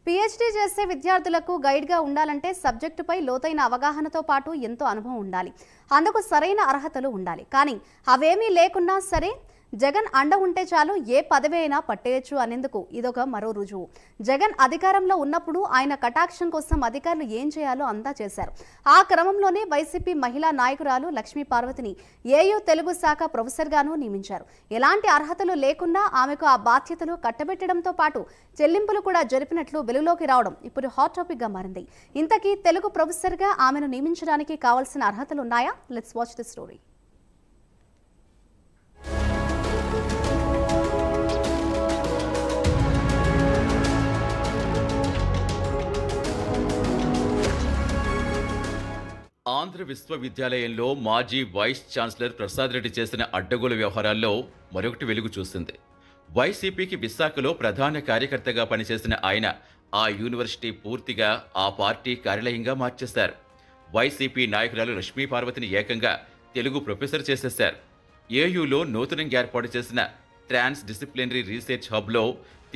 PhD చేసే విద్యార్థులకు గైడ్గా ఉండాలంటే సబ్జెక్టుపై లోతైన అవగాహనతో పాటు ఎంతో అనుభవం ఉండాలి. అందుకు సరైన అర్హతలు ఉండాలి. కానీ అవేమీ లేకున్నా సరే జగన్ అండ ఉంటే చాలు ఏ పదవి అయినా పట్టేయచ్చు అనేందుకు ఇదొక మరో రుజువు. జగన్ అధికారంలో ఉన్నప్పుడు ఆయన కటాక్షం కోసం అధికారులు ఏం చేయాలో అంతా చేశారు. ఆ క్రమంలోనే వైసీపీ మహిళా నాయకురాలు లక్ష్మీ పార్వతిని ఏయూ తెలుగు శాఖ ప్రొఫెసర్గాను నియమించారు. ఎలాంటి అర్హతలు లేకున్నా ఆమెకు ఆ బాధ్యతలు కట్టబెట్టడంతో పాటు చెల్లింపులు కూడా జరిపినట్లు వెలుగులోకి రావడం ఇప్పుడు హాట్ టాపిక్గా మారింది. ఇంతకీ తెలుగు ప్రొఫెసర్గా ఆమెను నియమించడానికి కావాల్సిన అర్హతలు ఉన్నాయా? Let's watch the story. Andhra విశ్వవిద్యాలయంలో మాజీ వైస్ ఛాన్సలర్ ప్రసాద్ రెడ్డి చేసిన అడ్డగోలు వ్యవహారాల్లో మరొకటి వెలుగు చూసింది. వైసీపీకి విశాఖలో ప్రధాన కార్యకర్తగా పనిచేసిన ఆయన ఆ యూనివర్సిటీ పూర్తిగా ఆ పార్టీ కార్యాలయంగా మార్చేశారు. వైసీపీ నాయకురాలు లక్ష్మీ పార్వతిని ఏకంగా తెలుగు ప్రొఫెసర్ చేసేశారు. ఏయూలో నూతనంగా ఏర్పాటు చేసిన ట్రాన్స్ డిసిప్లినరీ రీసెర్చ్ హబ్లో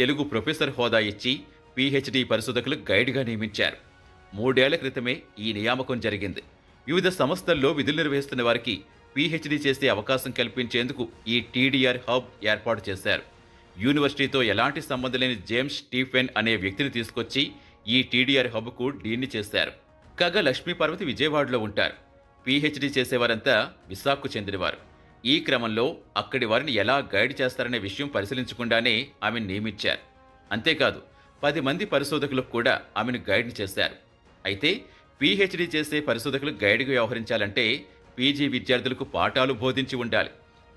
తెలుగు ప్రొఫెసర్ హోదా ఇచ్చి పీహెచ్డీ పరిశోధకులు గైడ్గా నియమించారు. 3 ఏళ్ల క్రితమే ఈ నియామకం జరిగింది. వివిధ సంస్థల్లో విధులు నిర్వహిస్తున్న వారికి పీహెచ్డీ చేసే అవకాశం కల్పించేందుకు ఈ టీడీఆర్ హబ్ ఏర్పాటు చేశారు. యూనివర్సిటీతో ఎలాంటి సంబంధం లేని జేమ్స్ స్టీఫెన్ అనే వ్యక్తిని తీసుకొచ్చి ఈ టీడీఆర్ హబ్కు డీన్ని చేశారు. కాగా లక్ష్మీ పార్వతి విజయవాడలో ఉంటారు. పీహెచ్డీ చేసేవారంతా విశాఖకు చెందినవారు. ఈ క్రమంలో అక్కడి వారిని ఎలా గైడ్ చేస్తారనే విషయం పరిశీలించకుండానే ఆమెను నియమించారు. అంతేకాదు 10 మంది పరిశోధకులకు కూడా ఆమెను గైడ్ చేశారు. అయితే పీహెచ్డీ చేసే పరిశోధకులు గైడ్గా వ్యవహరించాలంటే పీజీ విద్యార్థులకు పాఠాలు బోధించి ఉండాలి.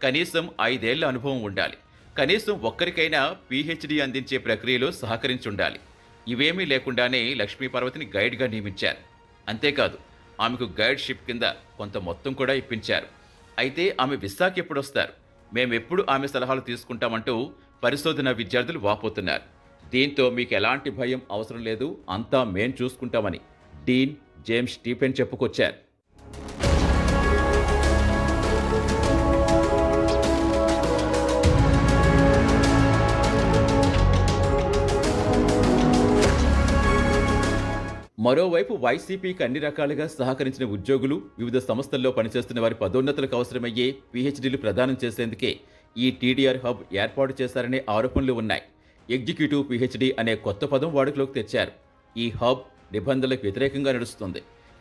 కనీసం 5 ఏళ్ల అనుభవం ఉండాలి. కనీసం ఒక్కరికైనా పీహెచ్డీ అందించే ప్రక్రియలో సహకరించి ఉండాలి. ఇవేమీ లేకుండానే లక్ష్మీ పార్వతిని గైడ్గా నియమించారు. అంతేకాదు ఆమెకు గైడ్షిప్ కింద కొంత మొత్తం కూడా ఇప్పించారు. అయితే ఆమె విశాఖ ఎప్పుడొస్తారు, మేమెప్పుడు ఆమె సలహాలు తీసుకుంటామంటూ పరిశోధన విద్యార్థులు వాపోతున్నారు. దీంతో మీకు ఎలాంటి భయం అవసరం లేదు, అంతా మేం చూసుకుంటామని డీన్ జేమ్స్ స్టీఫెన్ చెప్పుకొచ్చారు. మరోవైపు వైసీపీకి అన్ని రకాలుగా సహకరించిన ఉద్యోగులు, వివిధ సంస్థల్లో పనిచేస్తున్న వారి పదోన్నతులకు అవసరమయ్యే పీహెచ్డీలు ప్రదానం చేసేందుకే ఈ టీడీఆర్ హబ్ ఏర్పాటు చేశారనే ఆరోపణలు ఉన్నాయి. ఎగ్జిక్యూటివ్ పీహెచ్డీ అనే కొత్త పదం వాడుకలోకి తెచ్చారు. ఈ హబ్ నిబంధనలకు వ్యతిరేకంగా నడుస్తుంది.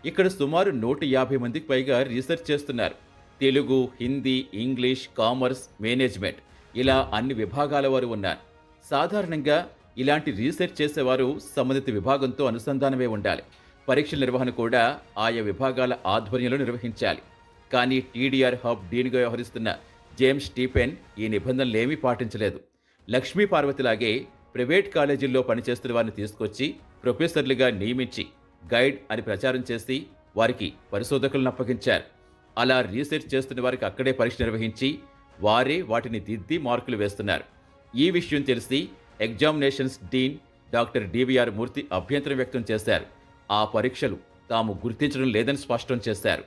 ఇక్కడ సుమారు 150 మందికి పైగా రీసెర్చ్ చేస్తున్నారు. Telugu, Hindi, English, commerce, management ఇలా అన్ని విభాగాల వారు ఉన్నారు. సాధారణంగా ఇలాంటి రీసెర్చ్ చేసేవారు సంబంధిత విభాగంతో అనుసంధానమే ఉండాలి. పరీక్షల నిర్వహణ కూడా ఆయా విభాగాల ఆధ్వర్యంలో నిర్వహించాలి. కానీ టీడీఆర్ హబ్ డీన్గా వ్యవహరిస్తున్న జేమ్స్ స్టీఫెన్ ఈ నిబంధనలేమీ పాటించలేదు. లక్ష్మీ పార్వతిలాగే ప్రైవేట్ కాలేజీల్లో పనిచేస్తున్న వారిని తీసుకొచ్చి ప్రొఫెసర్లుగా నియమించి గైడ్ అని ప్రచారం చేసి వారికి పరిశోధకులను అప్పగించారు. అలా రీసెర్చ్ చేస్తున్న వారికి అక్కడే పరీక్ష నిర్వహించి వారే వాటిని దిద్ది మార్కులు వేస్తున్నారు. ఈ విషయం తెలిసి ఎగ్జామినేషన్స్ డీన్ డాక్టర్ డివిఆర్ మూర్తి అభ్యంతరం వ్యక్తం చేశారు. ఆ పరీక్షలు తాము గుర్తించడం లేదని స్పష్టం చేశారు.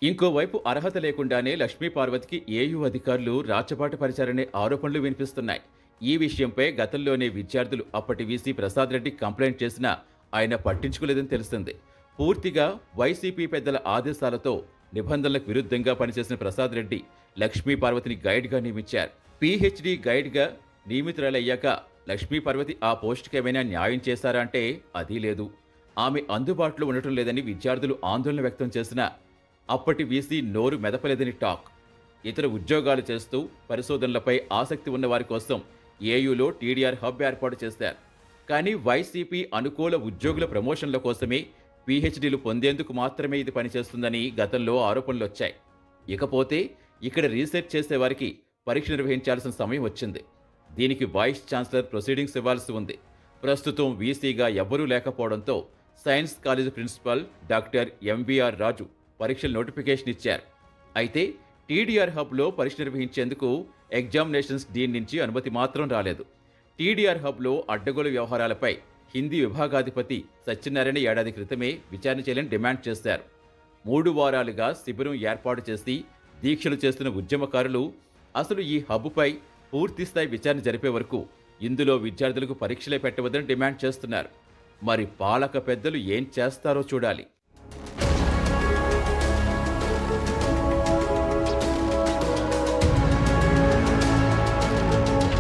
ఇంకోవైపు అర్హత లేకుండానే లక్ష్మీ పార్వతికి ఏయూ అధికారులు రాచబాట పరిచారనే ఆరోపణలు వినిపిస్తున్నాయి. ఈ విషయంపై గతంలోనే విద్యార్థులు అప్పటి వీసీ ప్రసాద్ రెడ్డి కంప్లైంట్ చేసినా ఆయన పట్టించుకోలేదని తెలిసింది. పూర్తిగా వైసీపీ పెద్దల ఆదేశాలతో నిబంధనలకు విరుద్ధంగా పనిచేసిన ప్రసాద్ రెడ్డి లక్ష్మీ పార్వతిని గైడ్గా నియమించారు. పీహెచ్డీ గైడ్గా నియమితురాలయ్యాక లక్ష్మీ పార్వతి ఆ పోస్టుకి ఏమైనా న్యాయం చేశారా అంటే అదీ లేదు. ఆమె అందుబాటులో ఉండటం లేదని విద్యార్థులు ఆందోళన వ్యక్తం చేసినా అప్పటి వీసీ నోరు మెదపలేదని టాక్. ఇతర ఉద్యోగాలు చేస్తూ పరిశోధనలపై ఆసక్తి ఉన్న వారి కోసం ఏయూలో టీడీఆర్ హబ్ ఏర్పాటు చేశారు. కానీ వైసీపీ అనుకూల ఉద్యోగుల ప్రమోషన్ల కోసమే పీహెచ్డీలు పొందేందుకు మాత్రమే ఇది పనిచేస్తుందని గతంలో ఆరోపణలు వచ్చాయి. ఇకపోతే ఇక్కడ రీసెర్చ్ చేసేవారికి పరీక్ష నిర్వహించాల్సిన సమయం వచ్చింది. దీనికి వైస్ ఛాన్సలర్ ప్రొసీడింగ్స్ ఇవ్వాల్సి ఉంది. ప్రస్తుతం వీసీగా ఎవ్వరూ లేకపోవడంతో science college principal doctor MVR Raju పరీక్షల నోటిఫికేషన్ ఇచ్చారు. అయితే టీడీఆర్ హబ్లో పరీక్ష నిర్వహించేందుకు ఎగ్జామినేషన్స్ డీన్ నుంచి అనుమతి మాత్రం రాలేదు. టీడీఆర్ హబ్లో అడ్డగోలు వ్యవహారాలపై హిందీ విభాగాధిపతి సత్యనారాయణ ఏడాది క్రితమే విచారణ చేయాలని డిమాండ్ చేశారు. 3 వారాలుగా శిబిరం ఏర్పాటు చేసి దీక్షలు చేస్తున్న ఉద్యమకారులు అసలు ఈ హబ్పై పూర్తిస్థాయి విచారణ జరిపే వరకు ఇందులో విద్యార్థులకు పరీక్షలే పెట్టవద్దని డిమాండ్ చేస్తున్నారు. మరి పాలక పెద్దలు ఏం చేస్తారో చూడాలి.